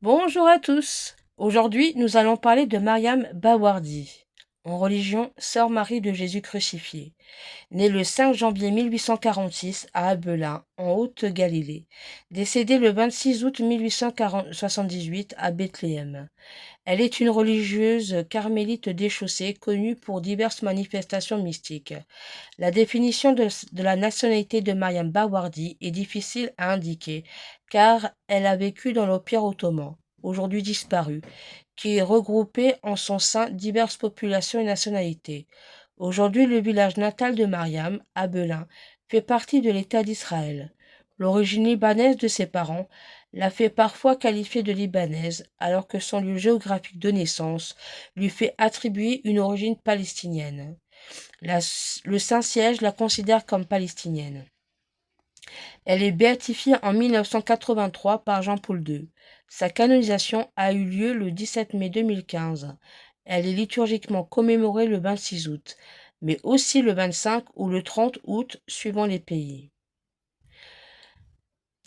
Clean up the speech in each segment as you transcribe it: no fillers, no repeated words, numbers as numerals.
Bonjour à tous. Aujourd'hui, nous allons parler de Mariam Bawardi, en religion Sœur Marie de Jésus crucifié, née le 5 janvier 1846 à Abelin, en Haute-Galilée, décédée le 26 août 1878 à Bethléem. Elle est une religieuse carmélite déchaussée connue pour diverses manifestations mystiques. La définition de la nationalité de Mariam Bawardi est difficile à indiquer, car elle a vécu dans l'Empire ottoman, aujourd'hui disparu, qui regroupait en son sein diverses populations et nationalités. Aujourd'hui, le village natal de Mariam, Abelin, fait partie de l'État d'Israël. L'origine libanaise de ses parents la fait parfois qualifier de libanaise, alors que son lieu géographique de naissance lui fait attribuer une origine palestinienne. Le Saint-Siège la considère comme palestinienne. Elle est béatifiée en 1983 par Jean-Paul II. Sa canonisation a eu lieu le 17 mai 2015. Elle est liturgiquement commémorée le 26 août, mais aussi le 25 ou le 30 août suivant les pays.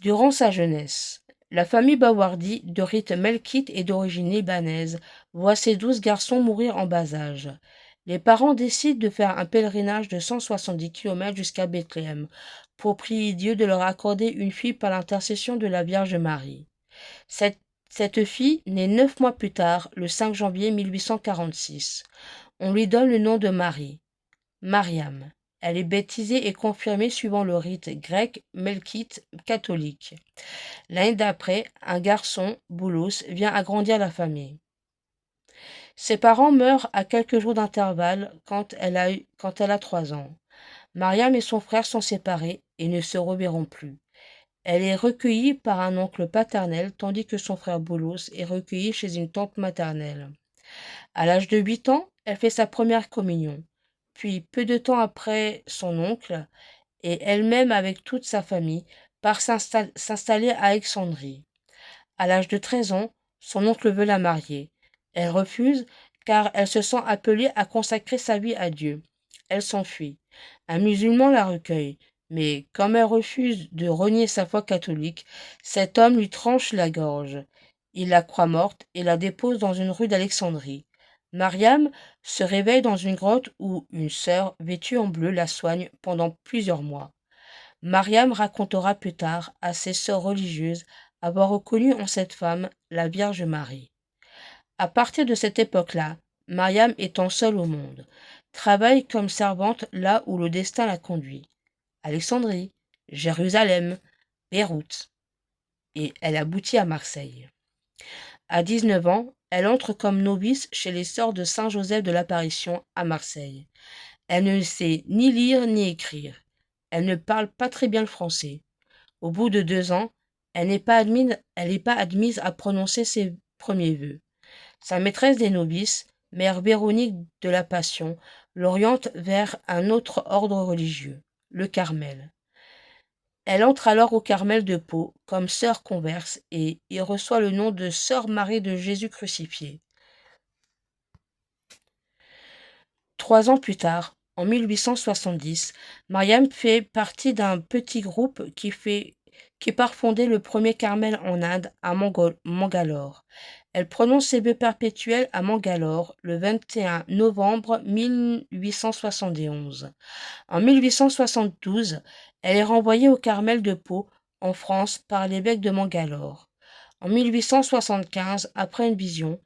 Durant sa jeunesse, la famille Bawardi, de rite melkite et d'origine libanaise, voit ses 12 garçons mourir en bas âge. Les parents décident de faire un pèlerinage de 170 km jusqu'à Bethléem pour prier Dieu de leur accorder une fille par l'intercession de la Vierge Marie. Cette fille naît 9 mois plus tard, le 5 janvier 1846. On lui donne le nom de Marie, Mariam. Elle est baptisée et confirmée suivant le rite grec melkite catholique. L'année d'après, un garçon, Boulos, vient agrandir la famille. Ses parents meurent à quelques jours d'intervalle quand elle a 3 ans. Mariam et son frère sont séparés et ne se reverront plus. Elle est recueillie par un oncle paternel tandis que son frère Boulos est recueilli chez une tante maternelle. À l'âge de 8 ans, elle fait sa première communion. Puis, peu de temps après, son oncle, et elle-même avec toute sa famille, part s'installer à Alexandrie. À l'âge de 13 ans, son oncle veut la marier. Elle refuse car elle se sent appelée à consacrer sa vie à Dieu. Elle s'enfuit. Un musulman la recueille, mais comme elle refuse de renier sa foi catholique, cet homme lui tranche la gorge. Il la croit morte et la dépose dans une rue d'Alexandrie. Mariam se réveille dans une grotte où une sœur vêtue en bleu la soigne pendant plusieurs mois. Mariam racontera plus tard à ses sœurs religieuses avoir reconnu en cette femme la Vierge Marie. À partir de cette époque-là, Mariam étant seule au monde, travaille comme servante là où le destin la conduit. Alexandrie, Jérusalem, Beyrouth, et elle aboutit à Marseille. À 19 ans, elle entre comme novice chez les sœurs de Saint-Joseph de l'Apparition à Marseille. Elle ne sait ni lire ni écrire. Elle ne parle pas très bien le français. Au bout de 2 ans, elle n'est pas admise à prononcer ses premiers vœux. Sa maîtresse des novices, mère Véronique de la Passion, l'oriente vers un autre ordre religieux, le Carmel. Elle entre alors au Carmel de Pau comme sœur converse et y reçoit le nom de Sœur Marie de Jésus crucifié. 3 ans plus tard, en 1870, Mariam fait partie d'un petit groupe qui part fonder le premier Carmel en Inde, à Mangalore. Elle prononce ses vœux perpétuels à Mangalore le 21 novembre 1871. En 1872, elle est renvoyée au Carmel de Pau, en France, par l'évêque de Mangalore. En 1875, après une vision,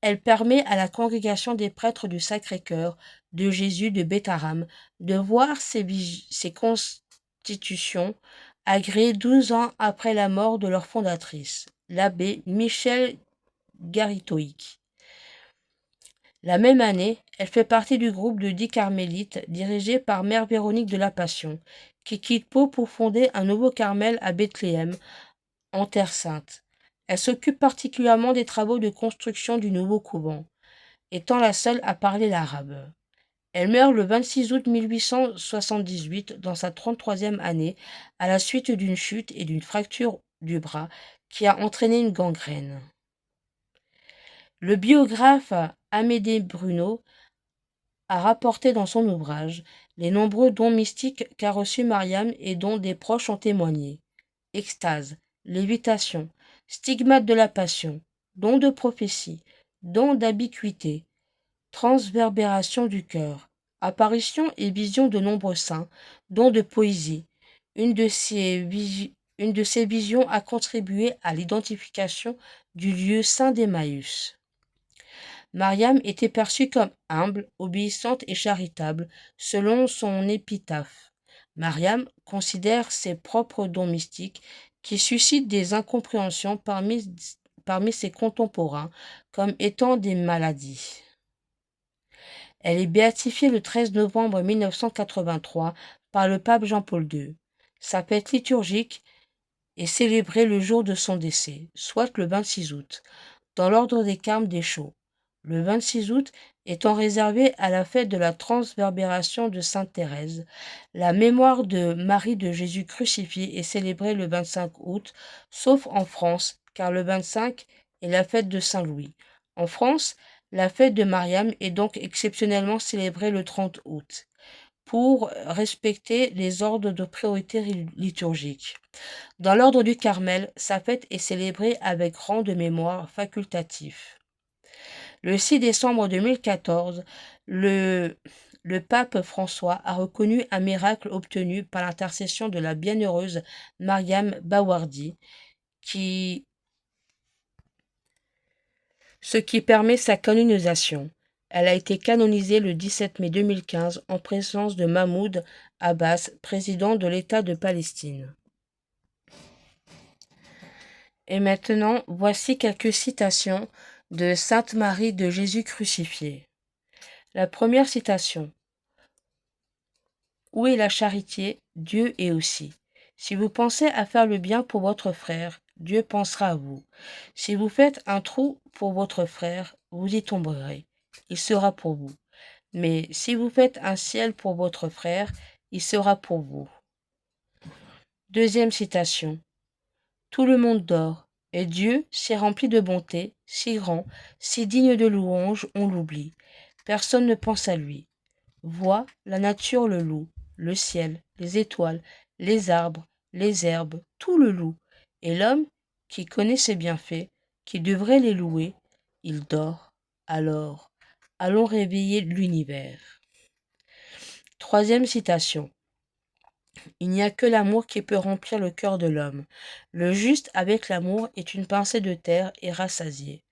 elle permet à la congrégation des prêtres du Sacré-Cœur de Jésus de Bétharam de voir ses constitutions agréées 12 ans après la mort de leur fondatrice, l'abbé Michel Garitoïc. La même année, elle fait partie du groupe de 10 carmélites dirigé par mère Véronique de la Passion, qui quitte Pau pour fonder un nouveau Carmel à Bethléem, en Terre Sainte. Elle s'occupe particulièrement des travaux de construction du nouveau couvent, étant la seule à parler l'arabe. Elle meurt le 26 août 1878 dans sa 33e année à la suite d'une chute et d'une fracture du bras qui a entraîné une gangrène. Le biographe Amédée Bruno a rapporté dans son ouvrage les nombreux dons mystiques qu'a reçus Mariam et dont des proches ont témoigné. Extase, lévitation, stigmate de la passion, don de prophétie, don d'habituité, transverbération du cœur, apparition et vision de nombreux saints, don de poésie. Une de ces visions a contribué à l'identification du lieu saint d'Emmaüs. Mariam était perçue comme humble, obéissante et charitable, selon son épitaphe. Mariam considère ses propres dons mystiques qui suscitent des incompréhensions parmi ses contemporains comme étant des maladies. Elle est béatifiée le 13 novembre 1983 par le pape Jean-Paul II. Sa fête liturgique est célébrée le jour de son décès, soit le 26 août, dans l'ordre des carmes des Chauds. Le 26 août étant réservé à la fête de la transverbération de Sainte Thérèse. La mémoire de Marie de Jésus crucifié est célébrée le 25 août, sauf en France, car le 25 est la fête de Saint Louis. En France, la fête de Mariam est donc exceptionnellement célébrée le 30 août, pour respecter les ordres de priorité liturgique. Dans l'ordre du Carmel, sa fête est célébrée avec rang de mémoire facultatif. Le 6 décembre 2014, le pape François a reconnu un miracle obtenu par l'intercession de la bienheureuse Mariam Bawardi, ce qui permet sa canonisation. Elle a été canonisée le 17 mai 2015 en présence de Mahmoud Abbas, président de l'État de Palestine. Et maintenant, voici quelques citations de Sainte Marie de Jésus crucifié. La première citation. Où est la charité? Dieu est aussi. Si vous pensez à faire le bien pour votre frère, Dieu pensera à vous. Si vous faites un trou pour votre frère, vous y tomberez. Il sera pour vous. Mais si vous faites un ciel pour votre frère, il sera pour vous. Deuxième citation. Tout le monde dort, et Dieu, si rempli de bonté, si grand, si digne de louange, on l'oublie. Personne ne pense à lui. Vois, la nature le loue, le ciel, les étoiles, les arbres, les herbes, tout le loue. Et l'homme, qui connaît ses bienfaits, qui devrait les louer, il dort. Alors, allons réveiller l'univers. Troisième citation. Il n'y a que l'amour qui peut remplir le cœur de l'homme. Le juste avec l'amour est une pincée de terre et rassasié.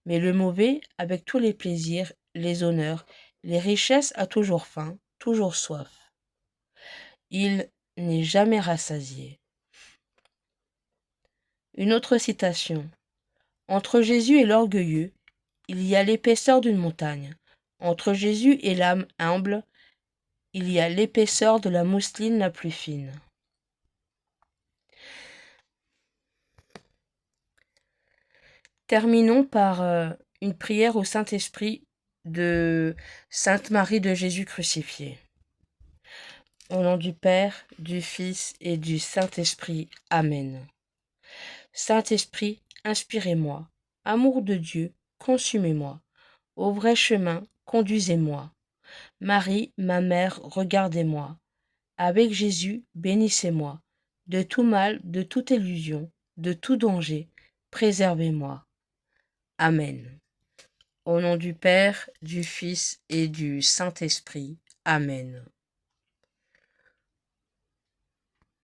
Mais le mauvais, avec tous les plaisirs, les honneurs, les richesses, a toujours faim, toujours soif. Il n'est jamais rassasié. Une autre citation. Entre Jésus et l'orgueilleux, il y a l'épaisseur d'une montagne. Entre Jésus et l'âme humble, il y a l'épaisseur de la mousseline la plus fine. Terminons par une prière au Saint-Esprit de Sainte Marie de Jésus crucifié. Au nom du Père, du Fils et du Saint-Esprit. Amen. Saint-Esprit, inspirez-moi. Amour de Dieu, consumez-moi. Au vrai chemin, conduisez-moi. Marie, ma mère, regardez-moi. Avec Jésus, bénissez-moi. De tout mal, de toute illusion, de tout danger, préservez-moi. Amen. Au nom du Père, du Fils et du Saint-Esprit. Amen.